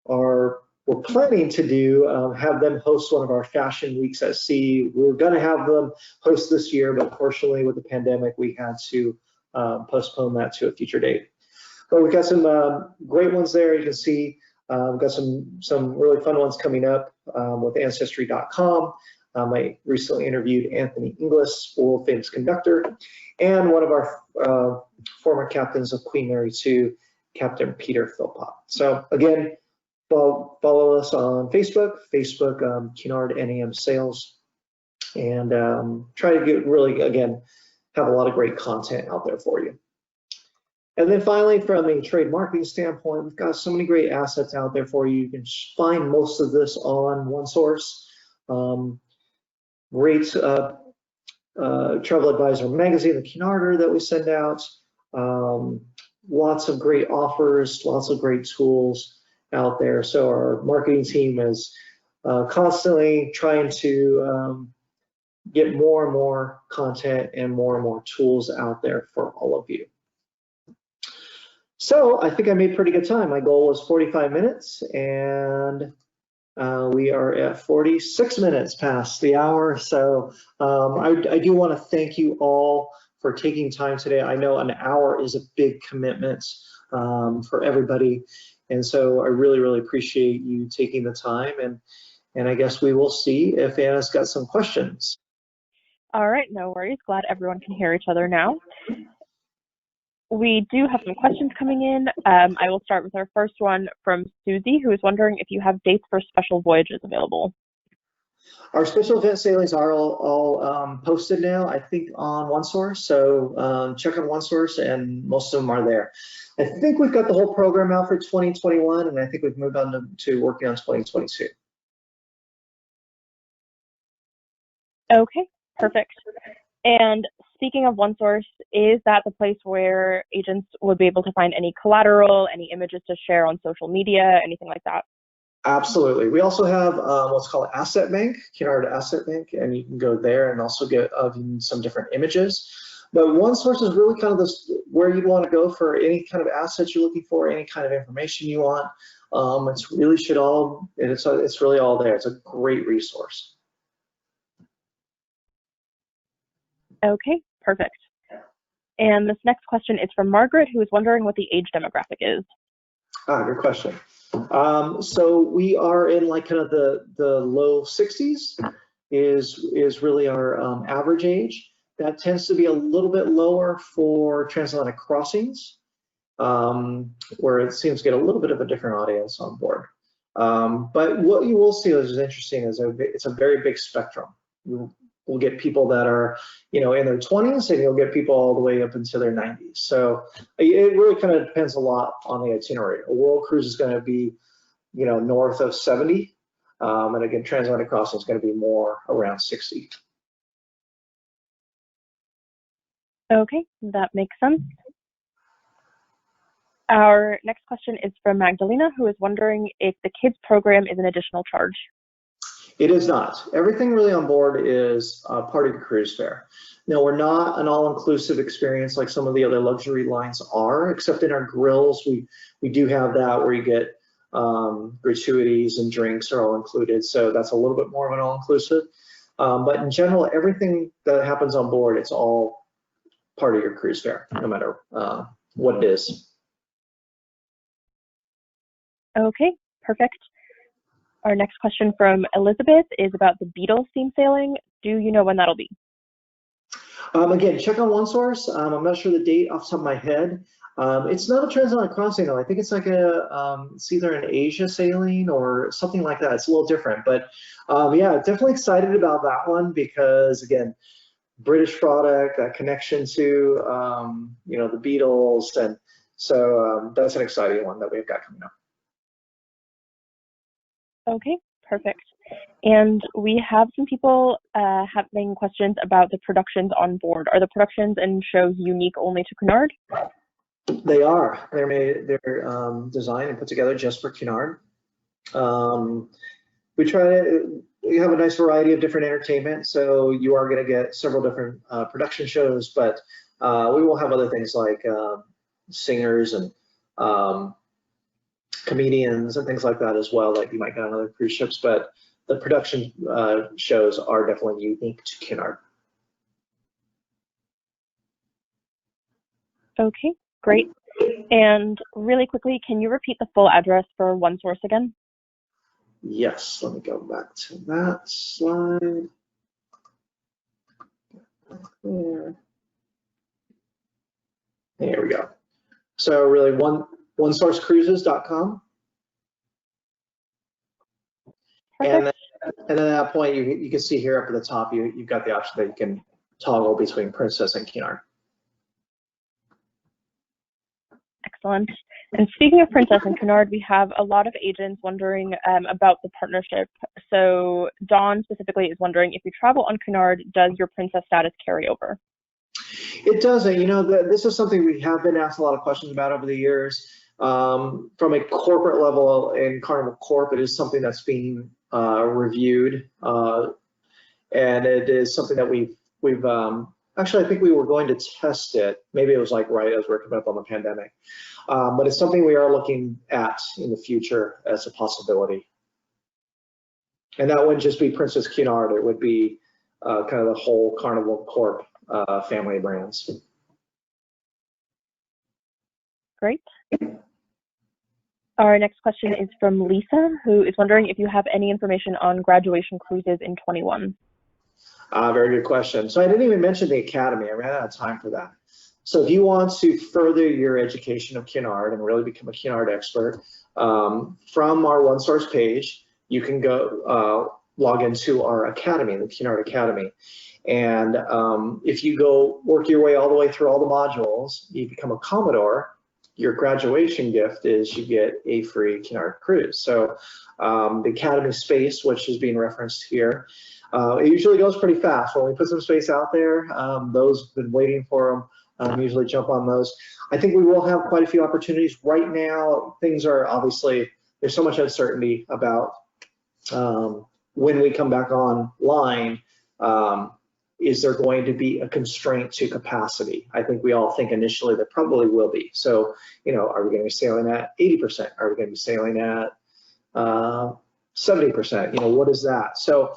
we're planning to have them host one of our fashion weeks at sea. We were going to have them host this year, but fortunately with the pandemic, we had to postpone that to a future date. But we've got some great ones there. You can see we've got some really fun ones coming up with Ancestry.com. I recently interviewed Anthony Inglis, world famous conductor, and one of our former captains of Queen Mary II, Captain Peter Philpott. So again, follow us on Facebook, Cunard NAM Sales, and try to get really, again, have a lot of great content out there for you. And then finally, from a trade marketing standpoint, we've got so many great assets out there for you. You can find most of this on OneSource. Great travel advisor magazine, the Cunarder, that we send out. Lots of great offers, lots of great tools out there. So our marketing team is constantly trying to get more and more content and more tools out there for all of you. So I think I made pretty good time. My goal was 45 minutes, and we are at 46 minutes past the hour. So I do want to thank you all for taking time today. I know an hour is a big commitment for everybody. And so I really appreciate you taking the time. And I guess we will see if Anna's got some questions. All right, no worries. Glad everyone can hear each other now. We do have some questions coming in. I will start with our first one from Susie, who is wondering if you have dates for special voyages available. Our special event sailings are all posted now, I think, on OneSource. So check on OneSource, and most of them are there. I think we've got the whole program out for 2021, and I think we've moved on to working on 2022. Okay, perfect. And speaking of OneSource, is that the place where agents would be able to find any collateral, any images to share on social media, anything like that? Absolutely. We also have what's called Asset Bank, Cunard Asset Bank, and you can go there and also get some different images. But OneSource is really kind of this where you want to go for any kind of assets you're looking for, any kind of information you want. It's really it's really all there. It's a great resource. Okay, perfect. And this next question is from Margaret, who is wondering what the age demographic is. Good question. So we are in like kind of the low 60s is really our average age. That tends to be a little bit lower for transatlantic crossings, where it seems to get a little bit of a different audience on board. But what you will see is interesting is it's a very big spectrum. We'll get people that are, in their 20s, and you'll get people all the way up into their 90s. So it really kind of depends a lot on the itinerary. A world cruise is going to be, north of 70. And again, transatlantic crossing is going to be more around 60. Okay, that makes sense. Our next question is from Magdalena, who is wondering if the kids program is an additional charge. It is not. Everything really on board is part of the cruise fare. Now, we're not an all-inclusive experience like some of the other luxury lines are, except in our grills, we do have that where you get gratuities and drinks are all included. So that's a little bit more of an all-inclusive. But in general, everything that happens on board, it's all part of your cruise fare, no matter what it is. Okay, perfect. Our next question from Elizabeth is about the Beatles theme sailing. Do you know when that'll be? Again, check on OneSource. I'm not sure the date off the top of my head. It's not a transatlantic crossing though. I think it's like it's either an Asia sailing or something like that. It's a little different, but yeah, definitely excited about that one because again, British product, that connection to you know, the Beatles, and so that's an exciting one that we've got coming up. Okay, perfect. And we have some people having questions about the productions on board. Are the productions and shows unique only to Cunard? They are. They're designed and put together just for Cunard. We have a nice variety of different entertainment, so you are going to get several different production shows, but we will have other things like singers and comedians and things like that as well that you might get on other cruise ships, but the production shows are definitely unique to Cunard. Okay, great. And really quickly, can you repeat the full address for OneSource again? Yes, let me go back to that slide. There we go. So really, onesourcecruises.com. And then at that point, you can see here up at the top, you've got the option that you can toggle between Princess and Cunard. Excellent. And speaking of Princess and Cunard, we have a lot of agents wondering about the partnership. So Dawn specifically is wondering, if you travel on Cunard, does your Princess status carry over? It doesn't. You know, this is something we have been asked a lot of questions about over the years. From a corporate level in Carnival Corp, it is something that's being reviewed, and it is something that we've actually, I think we were going to test it. Maybe it was like right as we're coming up on the pandemic, but it's something we are looking at in the future as a possibility. And that wouldn't just be Princess Cunard; it would be kind of the whole Carnival Corp family of brands. Great. Our next question is from Lisa, who is wondering if you have any information on graduation cruises in 21. Very good question. So I didn't even mention the Academy. I ran out of time for that. So if you want to further your education of Cunard and really become a Cunard expert, from our OneSource page, you can go log into our Academy, the Cunard Academy. And if you go work your way all the way through all the modules, you become a Commodore. Your graduation gift is you get a free Cunard cruise. So the Academy space, which is being referenced here, it usually goes pretty fast. When we put some space out there, those who've been waiting for them usually jump on those. I think we will have quite a few opportunities. Right now, things are obviously, there's so much uncertainty about when we come back online. Is there going to be a constraint to capacity? I think we all think initially there probably will be. So, you know, are we going to be sailing at 80%? Are we going to be sailing at 70%? You know, what is that? So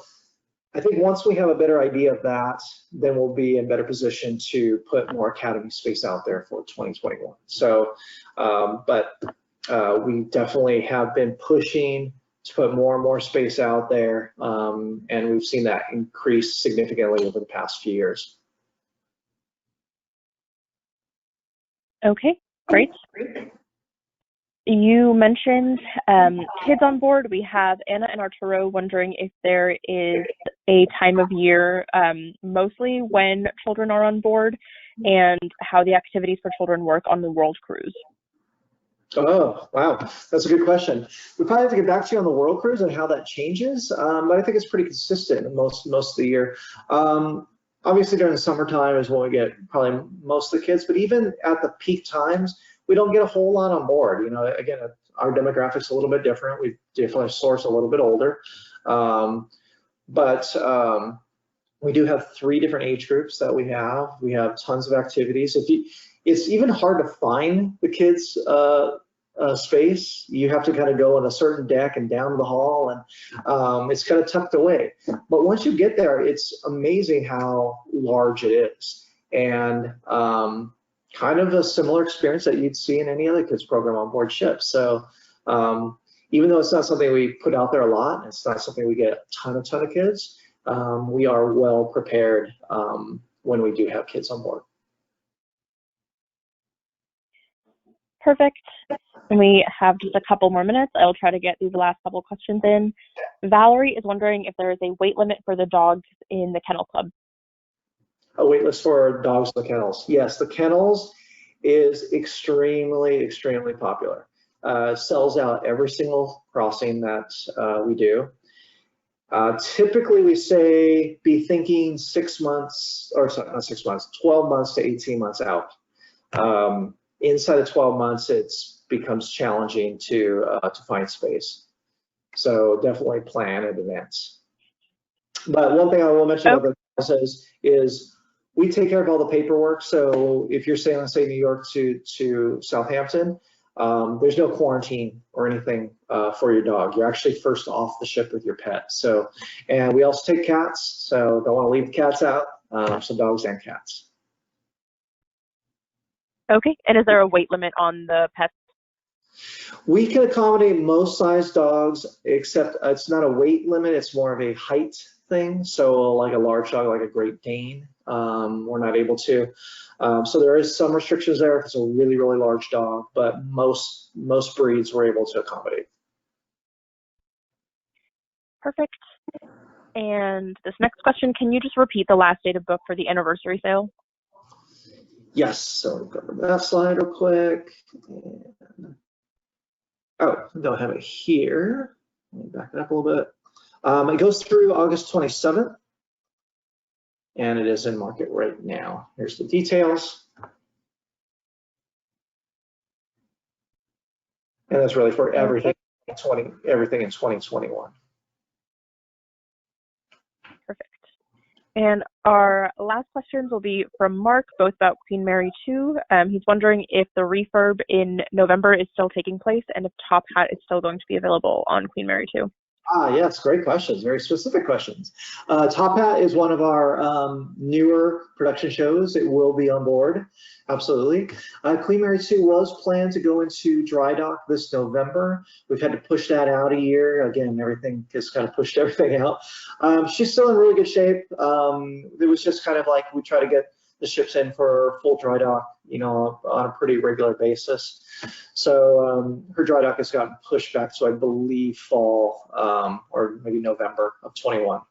I think once we have a better idea of that, then we'll be in better position to put more Academy space out there for 2021. So, we definitely have been pushing to put more and more space out there, and we've seen that increase significantly over the past few years. Okay, great. You mentioned kids on board. We have Anna and Arturo wondering if there is a time of year, mostly when children are on board, and how the activities for children work on the World Cruise. Oh, wow. That's a good question. We probably have to get back to you on the World Cruise and how that changes, but I think it's pretty consistent most of the year. Obviously, during the summertime is when we get probably most of the kids, but even at the peak times, we don't get a whole lot on board. You know, again, our demographic's a little bit different. We definitely source a little bit older, but we do have 3 different age groups that we have. We have tons of activities. It's even hard to find the kids' space. You have to kind of go on a certain deck and down the hall, and it's kind of tucked away. But once you get there, it's amazing how large it is, and kind of a similar experience that you'd see in any other kids program on board ship. So even though it's not something we put out there a lot, it's not something we get a ton of kids, we are well prepared when we do have kids on board. Perfect. And we have just a couple more minutes. I'll try to get these last couple questions in. Valerie is wondering if there is a weight limit for the dogs in the kennel club. A wait list for dogs in the kennels. Yes, the kennels is extremely, extremely popular. Sells out every single crossing that we do. Typically, we say be thinking 6 months, or sorry, not 6 months, 12 months to 18 months out. Inside of 12 months, it becomes challenging to find space. So definitely plan in advance. But one thing I will mention about the process is we take care of all the paperwork. So if you're sailing, say, New York to Southampton, there's no quarantine or anything for your dog. You're actually first off the ship with your pet. So, and we also take cats, so don't want to leave the cats out. So dogs and cats. Okay, and is there a weight limit on the pets? We can accommodate most size dogs, except it's not a weight limit, it's more of a height thing. So like a large dog, like a Great Dane, we're not able to. So there is some restrictions there if it's a really, really large dog, but most breeds we're able to accommodate. Perfect. And this next question, can you just repeat the last date of book for the anniversary sale? Yes, so go to that slide real quick. And, oh, I don't have it here. Let me back it up a little bit. It goes through August 27th, and it is in market right now. Here's the details. And that's really for everything, everything in 2021. Perfect. And our last questions will be from Mark, both about Queen Mary 2. He's wondering if the refurb in November is still taking place and if Top Hat is still going to be available on Queen Mary 2. Yes, great questions, very specific questions. Top Hat is one of our newer production shows. It will be on board, absolutely. Queen Mary 2 was planned to go into dry dock this November. We've had to push that out a year. Again, everything just kind of pushed everything out. She's still in really good shape. It was just kind of like we try to get the ships in for full dry dock, you know, on a pretty regular basis. So her dry dock has gotten pushed back to, I believe, fall or maybe November of 21.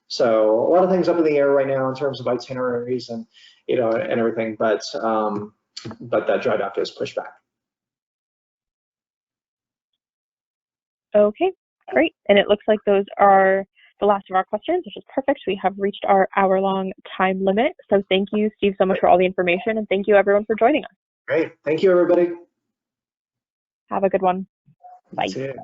So a lot of things up in the air right now in terms of itineraries and, you know, and everything, but that dry dock is pushed back. Okay, great. And it looks like those are the last of our questions, which is perfect. We have reached our hour-long time limit. So thank you, Steve, so much for all the information, and thank you, everyone, for joining us. Great. Thank you, everybody. Have a good one. Bye.